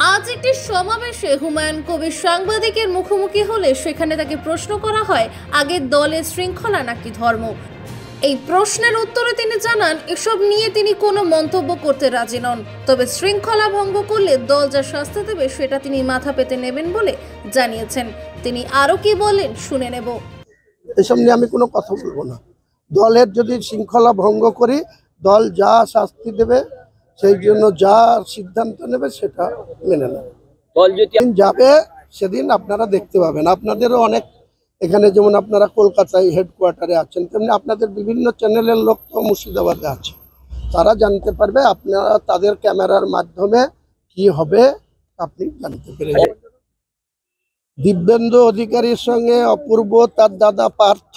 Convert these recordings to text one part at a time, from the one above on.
আজ একটি সমাবেশে হুমায়ুন কবির সাংবাদিকের মুখোমুখি হলে সেখানে তাকে প্রশ্ন করা হয়, আগে দলের শৃঙ্খলা নাকি ধর্ম। এই প্রশ্নের উত্তরে তিনি জানান, এসব নিয়ে তিনি কোনো মন্তব্য করতে রাজি নন, তবে শৃঙ্খলা ভঙ্গ করলে দল যা শাস্তি দেবে সেটা তিনি মাথা পেতে নেবেন বলে জানিয়েছেন। তিনি আরো কি বলেন শুনে নেব। এসব নিয়ে আমি কোনো কথা বলবো না। দলের যদি শৃঙ্খলা ভঙ্গ করি, দল যা শাস্তি দেবে, সেই জন্য যা সিদ্ধান্ত নেবে সেটা মেনে নেবে। দল যেদিন যাবে সেদিন আপনারা দেখতে পাবেন। আপনাদেরও অনেক এখানে, যেমন আপনারা কলকাতায় হেডকোয়ার্টারে আছেন, তেমনি আপনাদের বিভিন্ন চ্যানেলের লোক তো মুর্শিদাবাদে আছে, তারা জানতে পারবে। আপনারা তাদের ক্যামেরার মাধ্যমে কি হবে আপনি জানতে পেরেছেন। দিব্যেন্দু অধিকারীর সঙ্গে অপূর্ব তার দাদা পার্থ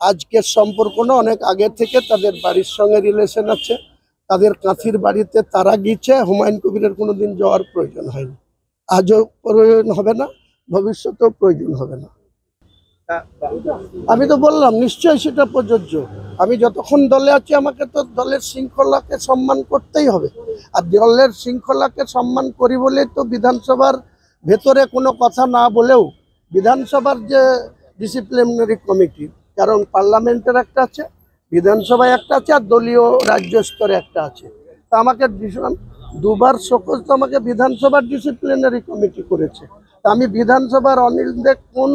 আজকের সম্পর্ক না, অনেক আগে থেকে তাদের বাড়ির সঙ্গে রিলেশন আছে। তাদের কাঁথির বাড়িতে তারা গিয়েছে, হুমায়ুন কবিরের কোনোদিন যাওয়ার প্রয়োজন হয়নি, আজও প্রয়োজন হবে না, ভবিষ্যতেও প্রয়োজন হবে না। আমি তো বললাম নিশ্চয়ই সেটা প্রযোজ্য। আমি যতক্ষণ দলে আছি আমাকে তো দলের শৃঙ্খলাকে সম্মান করতেই হবে। আর দলের শৃঙ্খলাকে সম্মান করি বলেই তো বিধানসভার ভেতরে কোনো কথা না বলেও বিধানসভার যে ডিসিপ্লিনারি কমিটি, কারণ পার্লামেন্টের একটা আছে, বিধানসভায় একটা আছে, আর দলীয় রাজ্য স্তরে একটা আছে। তা আমাকে দুবার সকল তো আমাকে বিধানসভার ডিসিপ্লিনারি কমিটি করেছে। তা আমি বিধানসভার অনিল দে কোন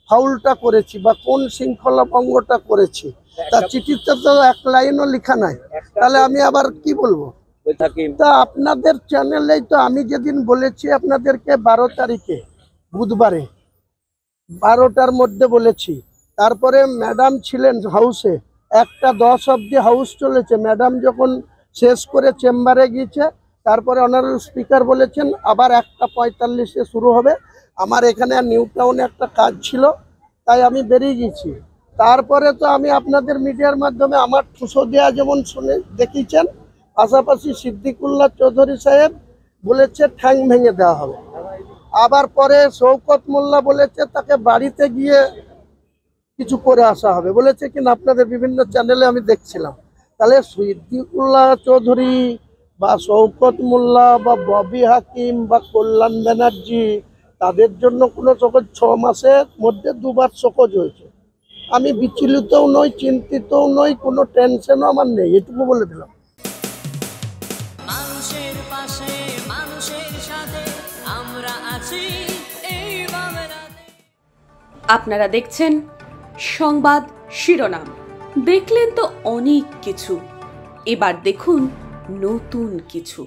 ফাউলটা করেছি বা কোন শৃঙ্খলা ভঙ্গটা করেছি তার চিঠিতে তো এক লাইনও লেখা নাই, তাহলে আমি আবার কি বলবো? তা আপনাদের চ্যানেলেই তো আমি যেদিন বলেছি আপনাদেরকে 12 তারিখে বুধবারে 12টার মধ্যে বলেছি, তারপরে ম্যাডাম ছিলেন হাউসে, 1টা 10 অবধি হাউস চলেছে। ম্যাডাম যখন শেষ করে চেম্বারে গিয়েছে, তারপরে অনারেবল স্পিকার বলেছেন আবার 1টা 45-এ শুরু হবে। আমার এখানে নিউ টাউনে একটা কাজ ছিল, তাই আমি বেরিয়ে গেছি। তারপরে তো আমি আপনাদের মিডিয়ার মাধ্যমে আমার ঠুসো দেওয়া যেমন শুনে দেখিয়েছেন, পাশাপাশি সিদ্দিকুল্লাহ চৌধুরী সাহেব বলেছে ঠ্যাং ভেঙে দেওয়া হবে। আবার পরে শওকত মোল্লা বলেছে তাকে বাড়িতে গিয়ে কিছু করে আসা হবে, বলেছে কিনা আপনাদের বিভিন্ন চ্যানেলে আমি দেখছিলাম। তাহলে সিদ্দিকুল্লাহ চৌধুরী বা শওকত মোল্লা বা ববি হাকিম বা কল্যাণ ব্যানার্জি, তাদের জন্য কোনো সকজ 6 মাসের মধ্যে 2বার সকজ হয়েছে। আমি বিচলিতও নই, চিন্তিতও নই, কোনো টেনশনও আমার নেই, এটুকু বলে দিলাম। মানুষের পাশে মানুষের সাথে আমরা আছি এই বাংলাতে। আপনারা দেখছেন সংবাদ শিরোনাম। দেখলেন তো অনেক কিছু, এবার দেখুন নতুন কিছু।